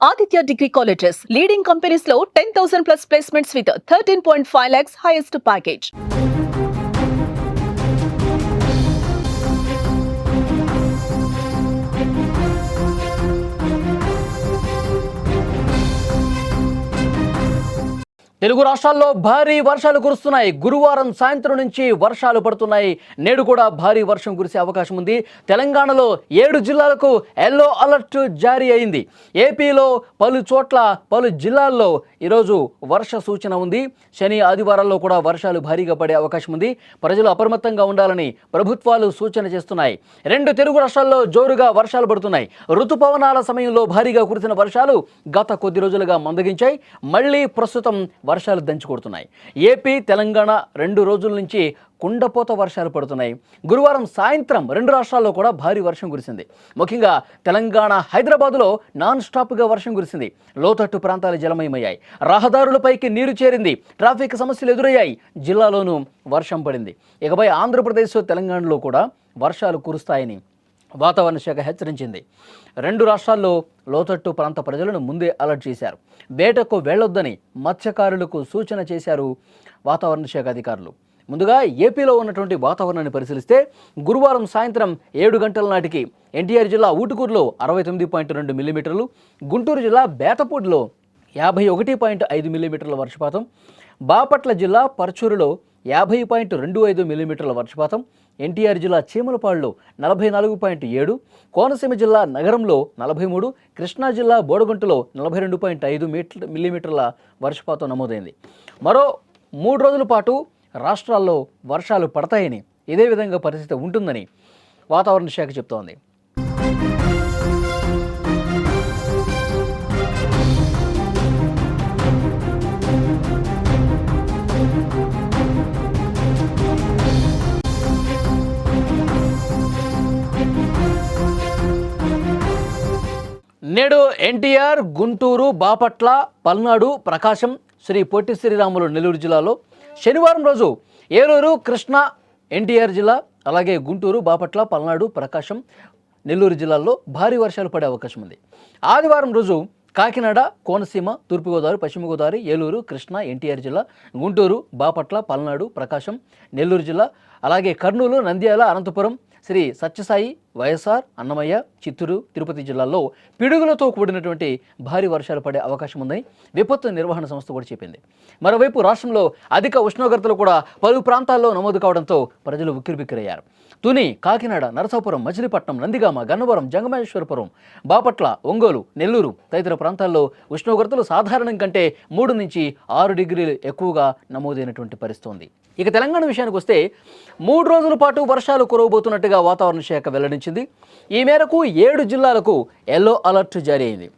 Aditya Degree Colleges, leading companies లో 10,000 plus placements with 13.5 lakhs highest package. Telugu రాష్ట్రాల్లో భారీ వర్షాలు కురుస్తున్నాయి. గురువారం సాయంత్రం నుంచి వర్షాలు పడుతున్నాయి. నేడు కూడా భారీ వర్షం కురిసే అవకాశం ఉంది. తెలంగాణలో 7 జిల్లాలకు ఎల్లో అలర్ట్ జారీ అయింది. ఏపీలో పలు జిల్లాల్లో ఈరోజు వర్ష సూచన ఉంది. శని ఆదివారాల్లో కూడా వర్షాలు భారీగా పడే అవకాశం ఉంది. ప్రజలు అప్రమత్తంగా ఉండాలని ప్రభుత్వాలు సూచన చేస్తున్నాయి. 2 తెలుగు రాష్ట్రాల్లో జోరుగా వర్షాలు పడుతున్నాయి. ఋతుపవనాల సమయంలో భారీగా కురిసిన వర్షాలు గత కొద్ది రోజులుగా మందగించాయి. మళ్ళీ ప్రస్తుతం వర్షాలు దంచుకొడుతున్నాయి. ఏపీ తెలంగాణ 2 రోజుల నుంచి కుండపోత వర్షాలు పడుతున్నాయి. గురువారం సాయంత్రం 2 రాష్ట్రాల్లో కూడా భారీ వర్షం కురిసింది. ముఖ్యంగా తెలంగాణ హైదరాబాద్లో నాన్ స్టాప్గా వర్షం కురిసింది. లోతట్టు ప్రాంతాలు జలమయమయ్యాయి. రహదారులపైకి నీరు చేరింది. ట్రాఫిక్ సమస్యలు ఎదురయ్యాయి. జిల్లాలోనూ వర్షం పడింది. ఇకపై ఆంధ్రప్రదేశ్ తెలంగాణలో కూడా వర్షాలు కురుస్తాయని వాతావరణ శాఖ హెచ్చరించింది. 2 రాష్ట్రాల్లో లోతట్టు ప్రాంత ప్రజలను ముందే అలర్ట్ చేశారు. వేటకు వెళ్లొద్దని మత్స్యకారులకు సూచన చేశారు వాతావరణ శాఖ అధికారులు. ముందుగా ఏపీలో ఉన్నటువంటి వాతావరణాన్ని పరిశీలిస్తే గురువారం సాయంత్రం 7 గంటల నాటికి ఎన్టీఆర్ జిల్లా ఊటుకూరులో 69.2 మిల్లీమీటర్లు, గుంటూరు జిల్లా బేతపూడిలో 51.5 మిల్లీమీటర్ల వర్షపాతం, బాపట్ల జిల్లా పర్చూరులో 50.25 మిల్లీమీటర్ల వర్షపాతం, ఎన్టీఆర్ జిల్లా చీమలపాడులో 44.7, కోనసీమ జిల్లా నగరంలో 43, కృష్ణా జిల్లా బోడగుంటలో 42.5 మిల్లీమీటర్ల వర్షపాతం నమోదైంది. మరో 3 రోజుల పాటు రాష్ట్రాల్లో వర్షాలు పడతాయని, ఇదే విధంగా పరిస్థితి ఉంటుందని వాతావరణ శాఖ చెప్తోంది. నేడు ఎన్టీఆర్, గుంటూరు, బాపట్ల, పల్నాడు, ప్రకాశం, శ్రీ పొట్టి శ్రీరాములు నెల్లూరు జిల్లాలో, శనివారం రోజు ఏలూరు, కృష్ణా, ఎన్టీఆర్ జిల్లా, అలాగే గుంటూరు, బాపట్ల, పల్నాడు, ప్రకాశం, నెల్లూరు జిల్లాల్లో భారీ వర్షాలు పడే అవకాశం ఉంది. ఆదివారం రోజు కాకినాడ, కోనసీమ, తూర్పుగోదావరి, పశ్చిమ గోదావరి, ఏలూరు, కృష్ణా, ఎన్టీఆర్ జిల్లా, గుంటూరు, బాపట్ల, పల్నాడు, ప్రకాశం, నెల్లూరు జిల్లా, అలాగే కర్నూలు, నంద్యాల, అనంతపురం, శ్రీ సత్యసాయి, వైఎస్ఆర్, అన్నమయ్య, చిత్తూరు, తిరుపతి జిల్లాల్లో పిడుగులతో కూడినటువంటి భారీ వర్షాలు పడే అవకాశం ఉందని విపత్తు నిర్వహణ సంస్థ కూడా చెప్పింది. మరోవైపు రాష్ట్రంలో అధిక ఉష్ణోగ్రతలు కూడా పలు ప్రాంతాల్లో నమోదు కావడంతో ప్రజలు ఉక్కిరిబిక్కిరయ్యారు. తుని, కాకినాడ, నరసాపురం, మచిలీపట్నం, నందిగామ, గన్నవరం, జంగమేశ్వరపురం, బాపట్ల, ఒంగోలు, నెల్లూరు తదితర ప్రాంతాల్లో ఉష్ణోగ్రతలు సాధారణం కంటే 3 నుంచి 6 డిగ్రీలు ఎక్కువగా నమోదైనటువంటి పరిస్థితి ఉంది. ఇక తెలంగాణ విషయానికి వస్తే 3 రోజుల పాటు వర్షాలు కురవబోతున్నట్టుగా వాతావరణ శాఖ వెల్లడించింది. ఈ మేరకు 7 జిల్లాలకు ఎల్లో అలర్ట్ జారీ అయింది.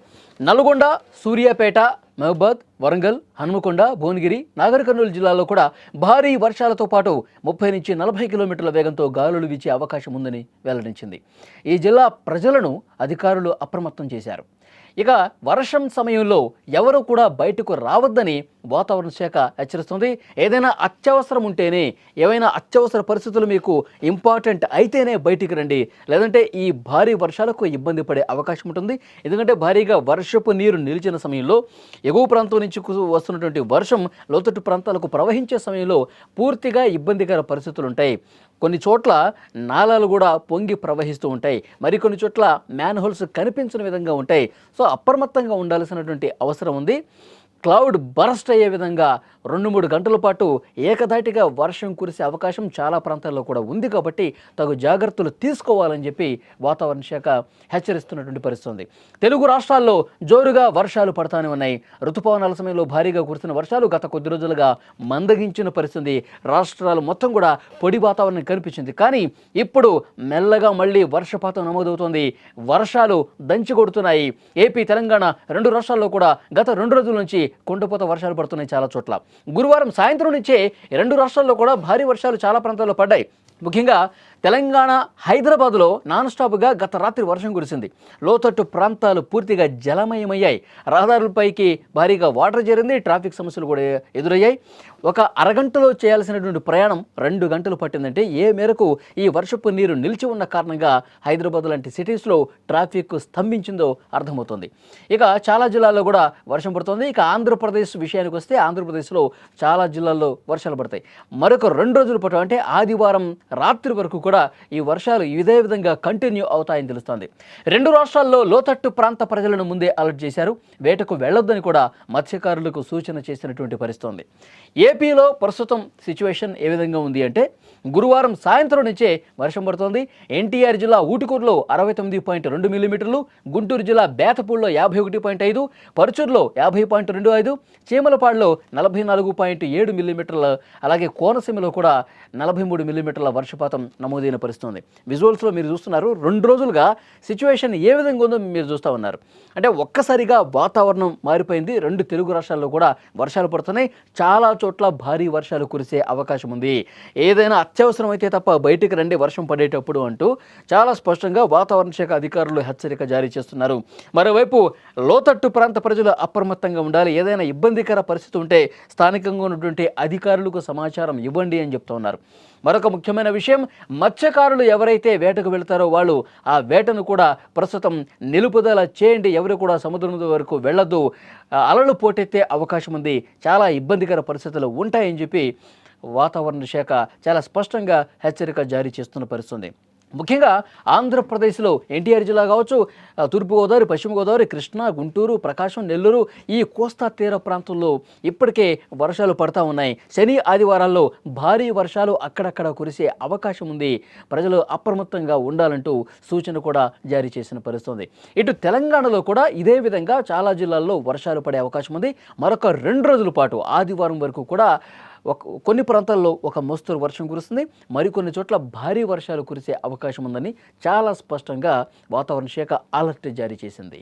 నల్గొండ, సూర్యాపేట, మహబూబాద్, వరంగల్, హనుమకొండ, భువనగిరి, నాగర్ కర్నూలు జిల్లాల్లో కూడా భారీ వర్షాలతో పాటు 30 నుంచి 40 కిలోమీటర్ల వేగంతో గాలులు వీచే అవకాశం ఉందని వెల్లడించింది. ఈ జిల్లా ప్రజలను అధికారులు అప్రమత్తం చేశారు. ఇక వర్షం సమయంలో ఎవరు కూడా బయటకు రావద్దని వాతావరణ శాఖ హెచ్చరిస్తుంది. ఏదైనా అత్యవసరం ఉంటేనే, ఏవైనా అత్యవసర పరిస్థితులు మీకు ఇంపార్టెంట్ అయితేనే బయటికి రండి, లేదంటే ఈ భారీ వర్షాలకు ఇబ్బంది పడే అవకాశం ఉంటుంది. ఎందుకంటే భారీగా వర్షపు నీరు నిలిచిన సమయంలో ఎగువ ప్రాంతం నుంచి వస్తున్నటువంటి వర్షం లోతట్టు ప్రాంతాలకు ప్రవహించే సమయంలో పూర్తిగా ఇబ్బందికర పరిస్థితులు ఉంటాయి. కొన్ని చోట్ల నాలాలు కూడా పొంగి ప్రవహిస్తూ ఉంటాయి. మరికొన్ని చోట్ల మ్యాన్హోల్స్ కనిపించిన విధంగా ఉంటాయి. సో అప్రమత్తంగా ఉండాల్సినటువంటి అవసరం ఉంది. క్లౌడ్ బరస్ట్ అయ్యే విధంగా 2-3 గంటల పాటు ఏకధాటిగా వర్షం కురిసే అవకాశం చాలా ప్రాంతాల్లో కూడా ఉంది. కాబట్టి తగు జాగ్రత్తలు తీసుకోవాలని చెప్పి వాతావరణ శాఖ హెచ్చరిస్తున్నటువంటి పరిస్థితి ఉంది. తెలుగు రాష్ట్రాల్లో జోరుగా వర్షాలు పడతానే ఉన్నాయి. ఋతుపవనాల సమయంలో భారీగా కురిసిన వర్షాలు గత కొద్ది రోజులుగా మందగించిన పరిస్థితి. రాష్ట్రాలు మొత్తం కూడా పొడి వాతావరణం కనిపించింది. కానీ ఇప్పుడు మెల్లగా మళ్ళీ వర్షపాతం నమోదవుతోంది. వర్షాలు దంచి కొడుతున్నాయి. ఏపీ, తెలంగాణ 2 రాష్ట్రాల్లో కూడా గత 2 రోజుల నుంచి కుండపోత వర్షాలు పడుతున్నాయి చాలా చోట్ల. గురువారం సాయంత్రం నుంచే 2 రాష్ట్రాల్లో కూడా భారీ వర్షాలు చాలా ప్రాంతాల్లో పడ్డాయి. ముఖ్యంగా తెలంగాణ హైదరాబాద్లో నాన్ స్టాప్గా గత రాత్రి వర్షం కురిసింది. లోతట్టు ప్రాంతాలు పూర్తిగా జలమయమయ్యాయి. రహదారులపైకి భారీగా వాటర్ చేరింది. ట్రాఫిక్ సమస్యలు కూడా ఎదురయ్యాయి. ఒక అరగంటలో చేయాల్సినటువంటి ప్రయాణం 2 గంటలు పట్టిందంటే ఏ మేరకు ఈ వర్షపు నీరు నిలిచి ఉన్న కారణంగా హైదరాబాద్ లాంటి సిటీస్లో ట్రాఫిక్ స్తంభించిందో అర్థమవుతుంది. ఇక చాలా జిల్లాల్లో కూడా వర్షం పడుతుంది. ఇక ఆంధ్రప్రదేశ్ విషయానికి వస్తే ఆంధ్రప్రదేశ్లో చాలా జిల్లాల్లో వర్షాలు పడతాయి. మరొక 2 రోజుల పాటు అంటే ఆదివారం రాత్రి వరకు కూడా ఈ వర్షాలు ఇదే విధంగా కంటిన్యూ అవుతాయని తెలుస్తోంది. 2 రాష్ట్రాల్లో లోతట్టు ప్రాంత ప్రజలను ముందే అలర్ట్ చేశారు. వేటకు వెళ్లొద్దని కూడా మత్స్యకారులకు సూచన చేసినటువంటి పరిస్థితి ఉంది. ఏపీలో ప్రస్తుతం సిచ్యువేషన్ ఏ విధంగా ఉంది అంటే గురువారం సాయంత్రం నుంచే వర్షం పడుతోంది. ఎన్టీఆర్ జిల్లా ఊటుకూరులో 69.2 మిల్లీమీటర్లు, గుంటూరు జిల్లా బేతపూడిలో 51.5, పరుచూరులో 50.25, చీమలపాడులో 44.7 మిల్లీమీటర్ల, అలాగే కోనసీమలో కూడా 43 మిల్లీమీటర్ల వర్షపాతం నమోదైన పరిస్థితుంది. విజువల్స్లో మీరు చూస్తున్నారు. 2 రోజులుగా సిచ్యువేషన్ ఏ విధంగా ఉందో మీరు చూస్తూ ఉన్నారు. అంటే ఒక్కసారిగా వాతావరణం మారిపోయింది. 2 తెలుగు రాష్ట్రాల్లో కూడా వర్షాలు పడుతున్నాయి. చాలా చోట్ల భారీ వర్షాలు కురిసే అవకాశం ఉంది. ఏదైనా అత్యవసరం అయితే తప్ప బయటికి రండి వర్షం పడేటప్పుడు అంటూ చాలా స్పష్టంగా వాతావరణ శాఖ అధికారులు హెచ్చరిక జారీ చేస్తున్నారు. మరోవైపు లోతట్టు ప్రాంత ప్రజలు అప్రమత్తంగా ఉండాలి. ఏదైనా ఇబ్బందికర పరిస్థితి ఉంటే స్థానికంగా ఉన్నటువంటి అధికారులకు సమాచారం ఇవ్వండి అని చెప్తూ ఉన్నారు. మరొక ముఖ్యమైన విషయం, మత్స్యకారులు ఎవరైతే వేటకు వెళ్తారో వాళ్ళు ఆ వేటను కూడా ప్రస్తుతం నిలుపుదల చేయండి. ఎవరు కూడా సముద్రం వరకు వెళ్ళొద్దు. అలలు పోటెత్తే అవకాశం ఉంది. చాలా ఇబ్బందికర పరిస్థితులు ఉంటాయని చెప్పి వాతావరణ శాఖ చాలా స్పష్టంగా హెచ్చరిక జారీ చేస్తున్న పరిస్థితుంది. ముఖ్యంగా ఆంధ్రప్రదేశ్లో ఎన్టీఆర్ జిల్లా కావచ్చు, తూర్పుగోదావరి, పశ్చిమ గోదావరి, కృష్ణా, గుంటూరు, ప్రకాశం, నెల్లూరు, ఈ కోస్తా తీర ప్రాంతంలో ఇప్పటికే వర్షాలు పడతా ఉన్నాయి. శని ఆదివారాల్లో భారీ వర్షాలు అక్కడక్కడ కురిసే అవకాశం ఉంది. ప్రజలు అప్రమత్తంగా ఉండాలంటూ సూచన కూడా జారీ చేసిన పరిస్థితుంది. ఇటు తెలంగాణలో కూడా ఇదే విధంగా చాలా జిల్లాల్లో వర్షాలు పడే అవకాశం ఉంది. మరొక 2 రోజుల పాటు ఆదివారం వరకు కూడా కొన్ని ప్రాంతాల్లో ఒక మోస్తరు వర్షం కురుస్తుంది. మరికొన్ని చోట్ల భారీ వర్షాలు కురిసే అవకాశం ఉందని చాలా స్పష్టంగా వాతావరణ శాఖ అలర్ట్ జారీ చేసింది.